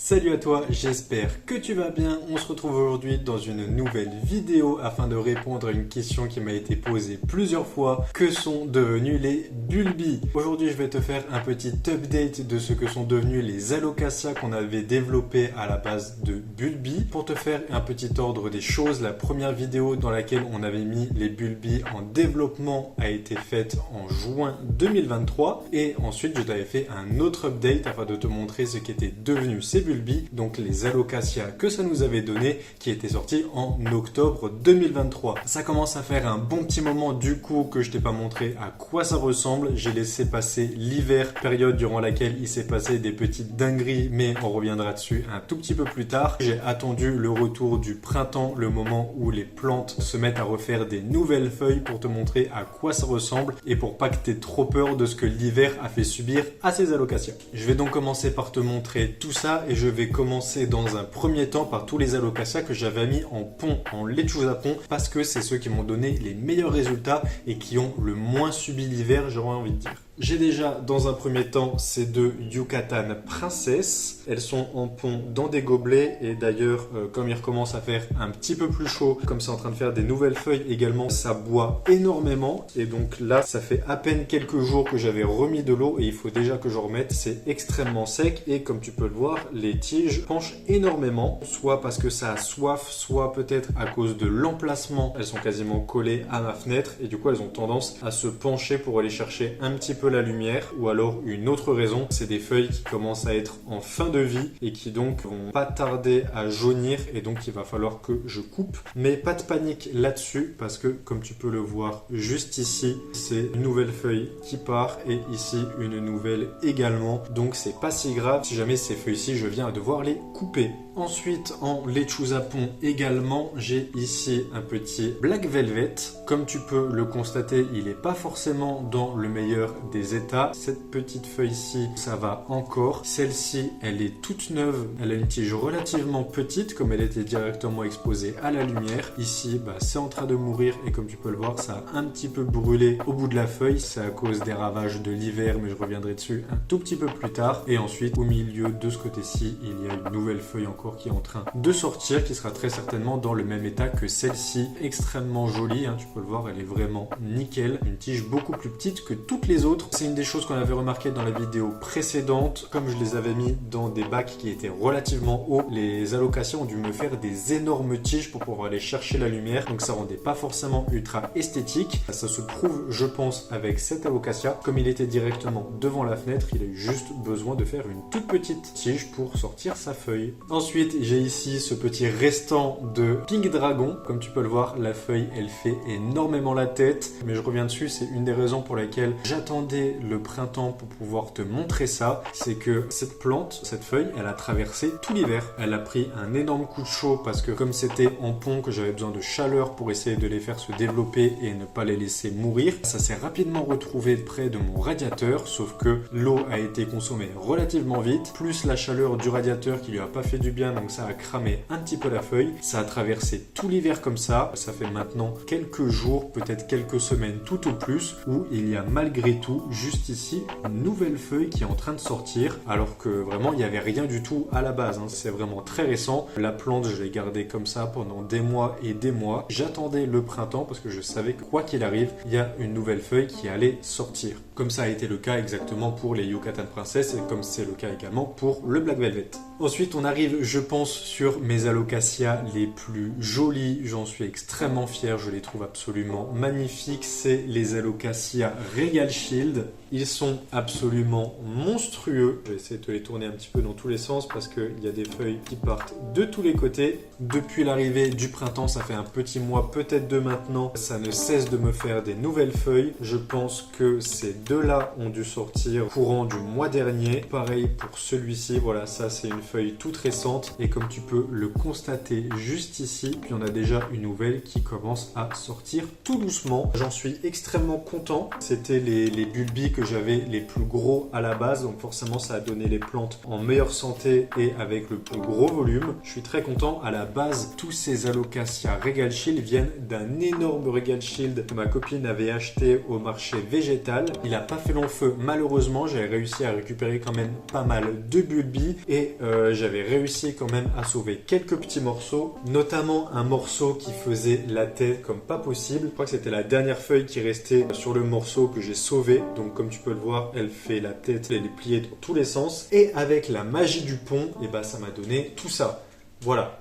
Salut à toi, j'espère que tu vas bien. On se retrouve aujourd'hui dans une nouvelle vidéo afin de répondre à une question qui m'a été posée plusieurs fois. Que sont devenus les bulbis? Aujourd'hui, je vais te faire un petit update de ce que sont devenus les alocasias qu'on avait développés à la base de bulbis. Pour te faire un petit ordre des choses, la première vidéo dans laquelle on avait mis les bulbis en développement a été faite en juin 2023 et ensuite je t'avais fait un autre update afin de te montrer ce qu'étaient devenus ces bulbis, donc les alocasias que ça nous avait donné, qui était sorti en octobre 2023. Ça commence à faire un bon petit moment du coup que je t'ai pas montré à quoi ça ressemble. J'ai laissé passer l'hiver, période durant laquelle il s'est passé des petites dingueries, mais on reviendra dessus un tout petit peu plus tard. J'ai attendu le retour du printemps, le moment où les plantes se mettent à refaire des nouvelles feuilles pour te montrer à quoi ça ressemble et pour pas que tu aies trop peur de ce que l'hiver a fait subir à ces alocasias. Je vais donc commencer par te montrer tout ça et je vais commencer dans un premier temps par tous les alocasias que j'avais mis en pont, en lechuza pont, parce que c'est ceux qui m'ont donné les meilleurs résultats et qui ont le moins subi l'hiver, j'aurais envie de dire. J'ai déjà dans un premier temps ces deux Yucatan Princess. Elles sont en pont dans des gobelets et d'ailleurs comme il recommence à faire un petit peu plus chaud, comme c'est en train de faire des nouvelles feuilles également, ça boit énormément et donc là ça fait à peine quelques jours que j'avais remis de l'eau et il faut déjà que je remette. C'est extrêmement sec et comme tu peux le voir, les tiges penchent énormément, soit parce que ça a soif, soit peut-être à cause de l'emplacement. Elles sont quasiment collées à ma fenêtre et du coup elles ont tendance à se pencher pour aller chercher un petit peu la lumière, ou alors une autre raison, c'est des feuilles qui commencent à être en fin de vie et qui donc vont pas tarder à jaunir et donc il va falloir que je coupe. Mais pas de panique là-dessus parce que comme tu peux le voir juste ici, c'est une nouvelle feuille qui part et ici une nouvelle également, donc c'est pas si grave si jamais ces feuilles-ci je viens à devoir les couper. Ensuite, en lechuza pont également, j'ai ici un petit Black Velvet. Comme tu peux le constater, il n'est pas forcément dans le meilleur des états. Cette petite feuille-ci, ça va encore. Celle-ci, elle est toute neuve. Elle a une tige relativement petite, comme elle était directement exposée à la lumière. Ici, c'est en train de mourir et comme tu peux le voir, ça a un petit peu brûlé au bout de la feuille. C'est à cause des ravages de l'hiver, mais je reviendrai dessus un tout petit peu plus tard. Et ensuite, au milieu de ce côté-ci, il y a une nouvelle feuille encore qui est en train de sortir, qui sera très certainement dans le même état que celle-ci, extrêmement jolie, tu peux le voir, elle est vraiment nickel, une tige beaucoup plus petite que toutes les autres. C'est une des choses qu'on avait remarqué dans la vidéo précédente, comme je les avais mis dans des bacs qui étaient relativement hauts, les alocasias ont dû me faire des énormes tiges pour pouvoir aller chercher la lumière, donc ça rendait pas forcément ultra esthétique. Ça se prouve, je pense, avec cet alocasia, comme il était directement devant la fenêtre, il a eu juste besoin de faire une toute petite tige pour sortir sa feuille. Ensuite, j'ai ici ce petit restant de Pink Dragon. Comme tu peux le voir, la feuille, elle fait énormément la tête. Mais je reviens dessus, c'est une des raisons pour lesquelles j'attendais le printemps pour pouvoir te montrer ça. C'est que cette plante, cette feuille, elle a traversé tout l'hiver. Elle a pris un énorme coup de chaud parce que comme c'était en pont, que j'avais besoin de chaleur pour essayer de les faire se développer et ne pas les laisser mourir, ça s'est rapidement retrouvé près de mon radiateur. Sauf que l'eau a été consommée relativement vite, plus la chaleur du radiateur qui lui a pas fait du bien, donc ça a cramé un petit peu la feuille. Ça a traversé tout l'hiver comme ça. Ça fait maintenant quelques jours, peut-être quelques semaines tout au plus, où il y a malgré tout, juste ici, une nouvelle feuille qui est en train de sortir, alors que vraiment il n'y avait rien du tout à la base. C'est vraiment très récent. La plante, je l'ai gardée comme ça pendant des mois et des mois. J'attendais le printemps parce que je savais que quoi qu'il arrive, il y a une nouvelle feuille qui allait sortir. Comme ça a été le cas exactement pour les Yucatan Princess et comme c'est le cas également pour le Black Velvet. Ensuite, on arrive, je pense, sur mes alocasias les plus jolies. J'en suis extrêmement fier, je les trouve absolument magnifiques. C'est les alocasias Regal Shield. Ils sont absolument monstrueux. Je vais essayer de te les tourner un petit peu dans tous les sens parce qu'il y a des feuilles qui partent de tous les côtés. Depuis l'arrivée du printemps, ça fait un petit mois, peut-être deux maintenant, ça ne cesse de me faire des nouvelles feuilles. Je pense que ces deux-là ont dû sortir courant du mois dernier. Pareil pour celui-ci, voilà, ça c'est une feuille toute récente et comme tu peux le constater juste ici, puis on a déjà une nouvelle qui commence à sortir tout doucement. J'en suis extrêmement content. C'était les bulbis que j'avais les plus gros à la base, donc forcément ça a donné les plantes en meilleure santé et avec le plus gros volume. Je suis très content. À la base, tous ces alocasias Regal Shield viennent d'un énorme Regal Shield que ma copine avait acheté au marché végétal. Il il a pas fait long feu. Malheureusement, j'avais réussi à récupérer quand même pas mal de bulbis et j'avais réussi quand même à sauver quelques petits morceaux, notamment un morceau qui faisait la tête comme pas possible. Je crois que c'était la dernière feuille qui restait sur le morceau que j'ai sauvé. Donc comme tu peux le voir, elle fait la tête, elle est pliée dans tous les sens. Et avec la magie du pont, et bah ça m'a donné tout ça. Voilà,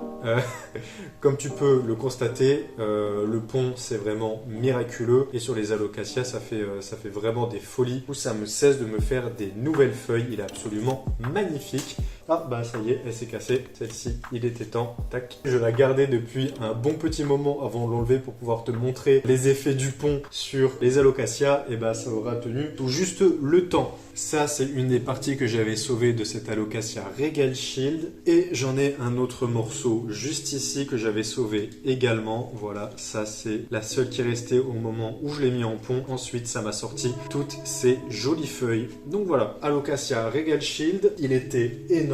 comme tu peux le constater, le pont c'est vraiment miraculeux et sur les alocasia ça fait vraiment des folies où ça me cesse de me faire des nouvelles feuilles, il est absolument magnifique. Ah bah ça y est, elle s'est cassée, celle-ci, il était temps, tac. Je la gardais depuis un bon petit moment avant de l'enlever pour pouvoir te montrer les effets du pont sur les alocasia, et bah ça aura tenu tout juste le temps. Ça c'est une des parties que j'avais sauvées de cette alocasia Regal Shield et j'en ai un autre morceau juste ici que j'avais sauvé également. Voilà, ça c'est la seule qui restait au moment où je l'ai mis en pont. Ensuite ça m'a sorti toutes ces jolies feuilles. Donc voilà, alocasia Regal Shield, il était énorme.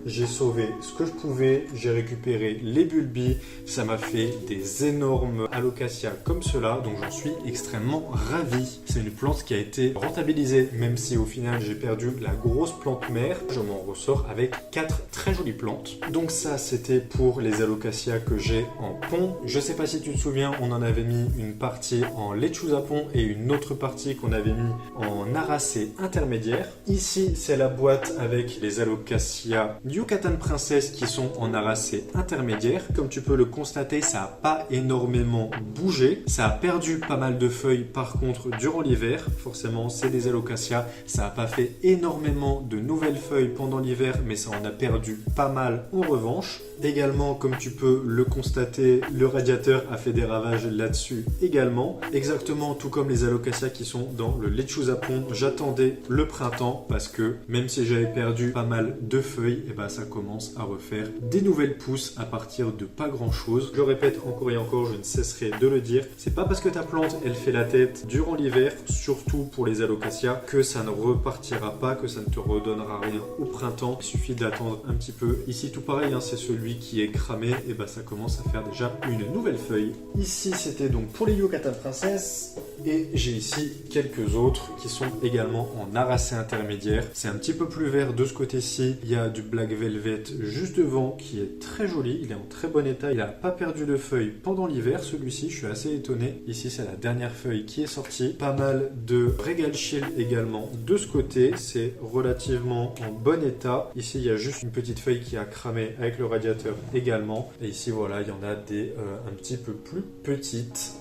J'ai sauvé ce que je pouvais, j'ai récupéré les bulbis, ça m'a fait des énormes alocasia comme cela, donc j'en suis extrêmement ravi. C'est une plante qui a été rentabilisée, même si au final j'ai perdu la grosse plante mère, je m'en ressors avec 4 très jolies plantes. Donc ça c'était pour les alocasia que j'ai en pont. Je sais pas si tu te souviens, on en avait mis une partie en lechuza pont et une autre partie qu'on avait mis en aracée intermédiaire. Ici c'est la boîte avec les alocasia Yucatan Princess qui sont en aracée intermédiaire. Comme tu peux le constater, ça n'a pas énormément bougé. Ça a perdu pas mal de feuilles par contre durant l'hiver. Forcément c'est des alocasia, ça n'a pas fait énormément de nouvelles feuilles pendant l'hiver, mais ça en a perdu pas mal en revanche. Également, comme tu peux le constater, le radiateur a fait des ravages là-dessus également. Exactement tout comme les alocasia qui sont dans le lechuza pont. J'attendais le printemps parce que même si j'avais perdu pas mal de feuilles, et bah ça commence à refaire des nouvelles pousses à partir de pas grand chose. Je répète encore et encore, je ne cesserai de le dire. C'est pas parce que ta plante elle fait la tête durant l'hiver, surtout pour les alocasia, que ça ne repartira pas, que ça ne te redonnera rien au printemps. Il suffit d'attendre un petit peu. Ici tout pareil, hein, c'est celui qui est cramé, et bah ça commence à faire déjà une nouvelle feuille. Ici c'était donc pour les Yucatan Princess et j'ai ici quelques autres qui sont également en aracée intermédiaire. C'est un petit peu plus vert de ce côté-ci. Il y a du Black Velvet juste devant qui est très joli, il est en très bon état, il n'a pas perdu de feuilles pendant l'hiver celui-ci, je suis assez étonné. Ici c'est la dernière feuille qui est sortie. Pas mal de Regal Shield également de ce côté, c'est relativement en bon état. Ici il y a juste une petite feuille qui a cramé avec le radiateur également. Et ici voilà, il y en a des un petit peu plus petites.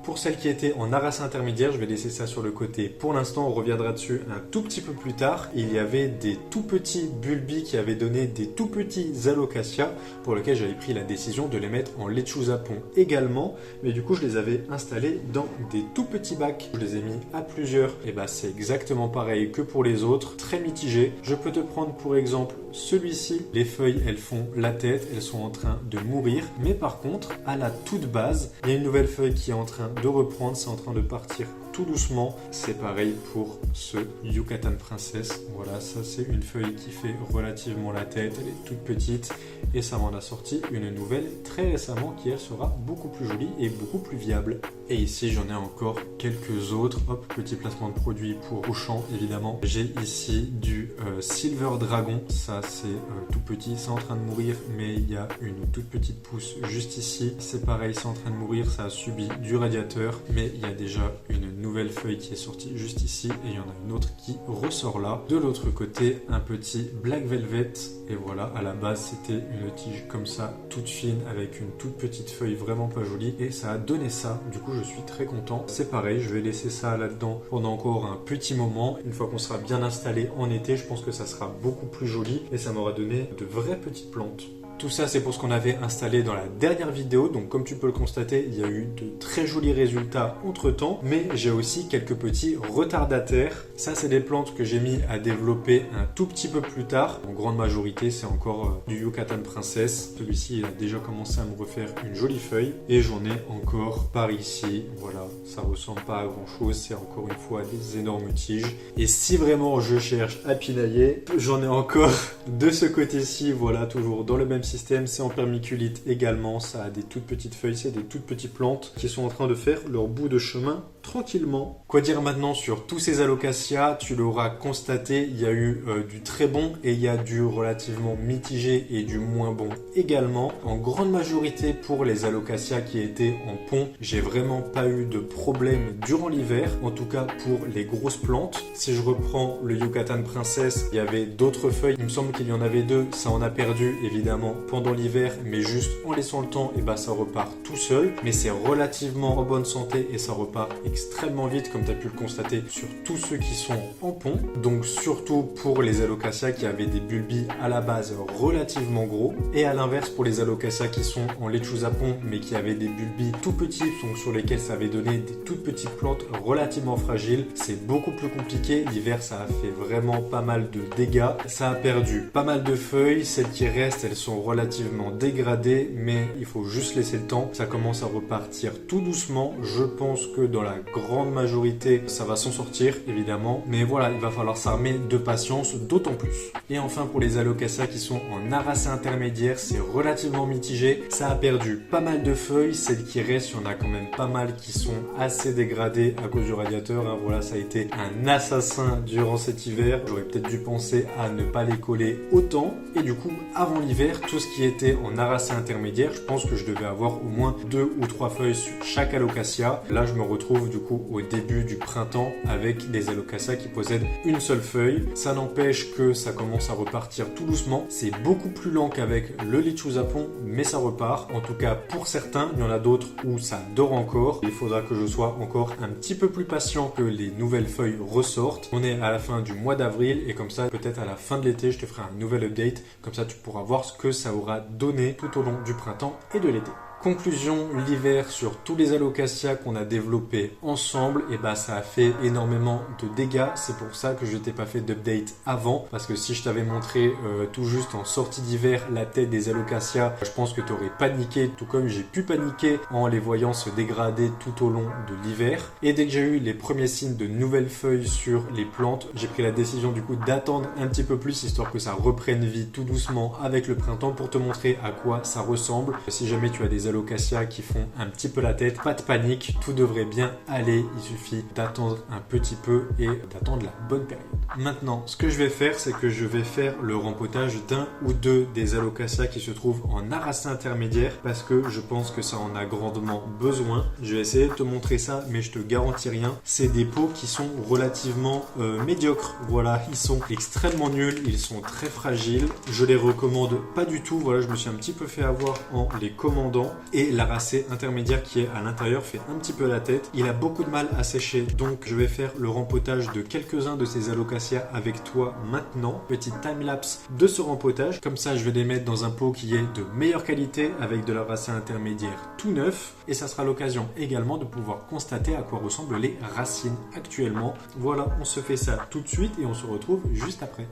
Pour celles qui étaient en aracée intermédiaire, je vais laisser ça sur le côté. Pour l'instant, on reviendra dessus un tout petit peu plus tard. Il y avait des tout petits bulbis qui avaient donné des tout petits alocasia pour lesquels j'avais pris la décision de les mettre en lechuza pont également. Mais du coup, je les avais installés dans des tout petits bacs. Je les ai mis à plusieurs. Et bah, c'est exactement pareil que pour les autres. Très mitigé. Je peux te prendre pour exemple celui-ci. Les feuilles, elles font la tête. Elles sont en train de mourir. Mais par contre, à la toute base, il y a une nouvelle feuille qui est en train de reprendre, c'est en train de partir tout doucement. C'est pareil pour ce Yucatan Princess. Voilà, ça c'est une feuille qui fait relativement la tête, elle est toute petite et ça m'en a sorti une nouvelle très récemment qui elle sera beaucoup plus jolie et beaucoup plus viable. Et ici j'en ai encore quelques autres. Hop, petit placement de produit pour Auchan évidemment. J'ai ici du Silver Dragon, ça c'est tout petit, c'est en train de mourir mais il y a une toute petite pousse juste ici. C'est pareil, c'est en train de mourir, ça a subi du radiateur mais il y a déjà une nouvelle feuille qui est sortie juste ici et il y en a une autre qui ressort là. De l'autre côté, un petit Black Velvet et voilà, à la base c'était une tige comme ça, toute fine avec une toute petite feuille vraiment pas jolie et ça a donné ça. Du coup je suis très content. C'est pareil, je vais laisser ça là-dedans pendant encore un petit moment. Une fois qu'on sera bien installé en été, je pense que ça sera beaucoup plus joli et ça m'aura donné de vraies petites plantes. Tout ça, c'est pour ce qu'on avait installé dans la dernière vidéo. Donc, comme tu peux le constater, il y a eu de très jolis résultats entre-temps. Mais j'ai aussi quelques petits retardataires. Ça, c'est des plantes que j'ai mis à développer un tout petit peu plus tard. En grande majorité, c'est encore du Yucatan Princess. Celui-ci, il a déjà commencé à me refaire une jolie feuille. Et j'en ai encore par ici. Voilà, ça ressemble pas à grand-chose. C'est encore une fois des énormes tiges. Et si vraiment je cherche à pinailler, j'en ai encore de ce côté-ci. Voilà, toujours dans le même système, c'est en permiculite également. Ça a des toutes petites feuilles, c'est des toutes petites plantes qui sont en train de faire leur bout de chemin tranquillement. Quoi dire maintenant sur tous ces alocasias? Tu l'auras constaté, il y a eu du très bon et il y a du relativement mitigé et du moins bon également. En grande majorité pour les alocasias qui étaient en pont, j'ai vraiment pas eu de problème durant l'hiver, en tout cas pour les grosses plantes. Si je reprends le Yucatan Princess, il y avait d'autres feuilles, il me semble qu'il y en avait deux, ça en a perdu évidemment pendant l'hiver, mais juste en laissant le temps, et bah ça repart tout seul, mais c'est relativement en bonne santé et ça repart extrêmement vite comme tu as pu le constater sur tous ceux qui sont en pont. Donc surtout pour les alocasias qui avaient des bulbis à la base relativement gros, et à l'inverse pour les alocasias qui sont en lechuza pont mais qui avaient des bulbis tout petits, donc sur lesquels ça avait donné des toutes petites plantes relativement fragiles. C'est beaucoup plus compliqué, l'hiver ça a fait vraiment pas mal de dégâts, ça a perdu pas mal de feuilles, celles qui restent elles sont relativement dégradées, mais il faut juste laisser le temps, ça commence à repartir tout doucement. Je pense que dans la grande majorité ça va s'en sortir évidemment, mais voilà, il va falloir s'armer de patience d'autant plus. Et enfin pour les alocasias qui sont en aracée intermédiaire, c'est relativement mitigé, ça a perdu pas mal de feuilles, celles qui restent, il y en a quand même pas mal qui sont assez dégradées à cause du radiateur, hein. Voilà, ça a été un assassin durant cet hiver, j'aurais peut-être dû penser à ne pas les coller autant, et du coup avant l'hiver, tout ce qui était en aracée intermédiaire, je pense que je devais avoir au moins 2 ou 3 feuilles sur chaque alocasia. Là je me retrouve du coup au début du printemps avec des alocasias qui possèdent une seule feuille. Ça n'empêche que ça commence à repartir tout doucement. C'est beaucoup plus lent qu'avec le lechuza pont, mais ça repart. En tout cas pour certains, il y en a d'autres où ça dort encore. Il faudra que je sois encore un petit peu plus patient que les nouvelles feuilles ressortent. On est à la fin du mois d'avril et comme ça peut-être à la fin de l'été je te ferai un nouvel update. Comme ça tu pourras voir ce que ça aura donné tout au long du printemps et de l'été. Conclusion, l'hiver sur tous les alocasias qu'on a développés ensemble, et bah ça a fait énormément de dégâts. C'est pour ça que je t'ai pas fait d'update avant, parce que si je t'avais montré tout juste en sortie d'hiver la tête des alocasias, je pense que tu aurais paniqué, tout comme j'ai pu paniquer en les voyant se dégrader tout au long de l'hiver. Et dès que j'ai eu les premiers signes de nouvelles feuilles sur les plantes, j'ai pris la décision du coup d'attendre un petit peu plus, histoire que ça reprenne vie tout doucement avec le printemps, pour te montrer à quoi ça ressemble. Si jamais tu as des alocasias qui font un petit peu la tête, pas de panique, tout devrait bien aller, il suffit d'attendre un petit peu et d'attendre la bonne période. Maintenant, ce que je vais faire, c'est que je vais faire le rempotage d'un ou deux des alocasias qui se trouvent en aracée intermédiaire, parce que je pense que ça en a grandement besoin. Je vais essayer de te montrer ça, mais je te garantis rien. C'est des pots qui sont relativement médiocres, voilà, ils sont extrêmement nuls, ils sont très fragiles, je les recommande pas du tout. Voilà, je me suis un petit peu fait avoir en les commandant. Et l'aracée intermédiaire qui est à l'intérieur fait un petit peu la tête. Il a beaucoup de mal à sécher, donc je vais faire le rempotage de quelques-uns de ces alocasias avec toi maintenant. Petite time-lapse de ce rempotage. Comme ça, je vais les mettre dans un pot qui est de meilleure qualité avec de l'aracée intermédiaire tout neuf. Et ça sera l'occasion également de pouvoir constater à quoi ressemblent les racines actuellement. Voilà, on se fait ça tout de suite et on se retrouve juste après.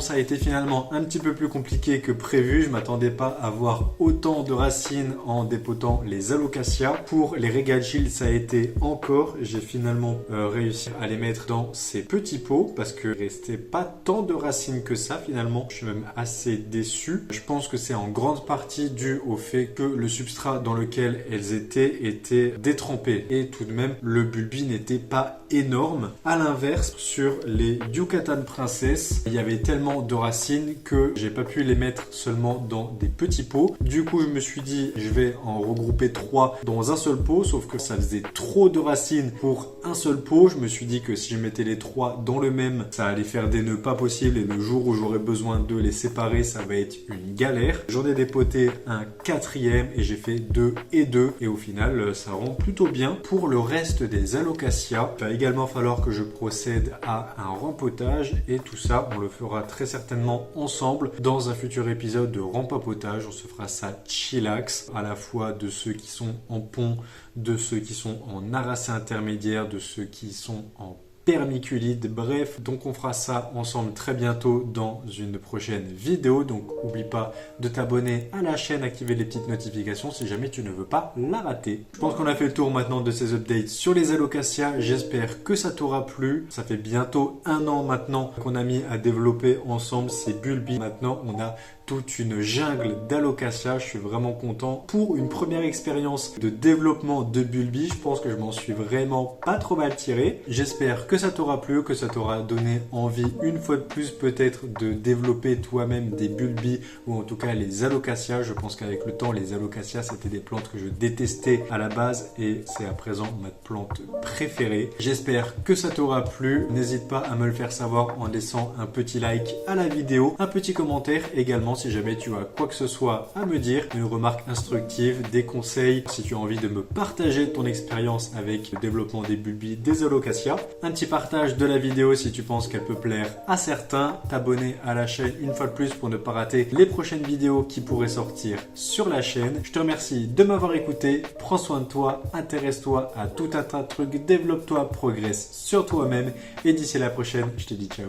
ça a été finalement un petit peu plus compliqué que prévu. Je m'attendais pas à avoir autant de racines en dépotant les Alocasia. Pour les Regal Shield, ça a été encore. J'ai finalement réussi à les mettre dans ces petits pots parce qu'il restait pas tant de racines que ça finalement. Je suis même assez déçu. Je pense que c'est en grande partie dû au fait que le substrat dans lequel elles était détrempé. Et tout de même, le bulbi n'était pas énorme. À l'inverse, sur les Yucatan Princess, il y avait tellement de racines que j'ai pas pu les mettre seulement dans des petits pots. Du coup, je me suis dit, je vais en regrouper 3 dans un seul pot, sauf que ça faisait trop de racines pour un seul pot. Je me suis dit que si je mettais les 3 dans le même, ça allait faire des nœuds pas possibles et le jour où j'aurais besoin de les séparer, ça va être une galère. J'en ai dépoté un 4e et j'ai fait 2 et 2 et au final, ça rend plutôt bien. Pour le reste des Alocasia, il va également falloir que je procède à un rempotage et tout ça, on le fera très certainement ensemble dans un futur épisode de rempapotage. On se fera ça chillax, à la fois de ceux qui sont en pont, de ceux qui sont en aracé intermédiaire, de ceux qui sont en permiculide, bref, donc on fera ça ensemble très bientôt dans une prochaine vidéo. Donc n'oublie pas de t'abonner à la chaîne, activer les petites notifications si jamais tu ne veux pas la rater. Je pense qu'on a fait le tour maintenant de ces updates sur les Alocasia. J'espère que ça t'aura plu. Ça fait bientôt 1 an maintenant qu'on a mis à développer ensemble ces bulbis. Maintenant on a toute une jungle d'Alocasia. Je suis vraiment content. Pour une première expérience de développement de bulbis, je pense que je m'en suis vraiment pas trop mal tiré. J'espère que ça t'aura plu, que ça t'aura donné envie une fois de plus peut-être de développer toi-même des bulbis ou en tout cas les Alocasia. Je pense qu'avec le temps, les Alocasia c'était des plantes que je détestais à la base et c'est à présent ma plante préférée. J'espère que ça t'aura plu. N'hésite pas à me le faire savoir en laissant un petit like à la vidéo, un petit commentaire également si jamais tu as quoi que ce soit à me dire, une remarque instructive, des conseils, si tu as envie de me partager ton expérience avec le développement des bulbis, des Alocasia. Un petit partage de la vidéo si tu penses qu'elle peut plaire à certains, t'abonner à la chaîne une fois de plus pour ne pas rater les prochaines vidéos qui pourraient sortir sur la chaîne. Je te remercie de m'avoir écouté, prends soin de toi, intéresse-toi à tout un tas de trucs, développe-toi, progresse sur toi-même et d'ici la prochaine, je te dis ciao.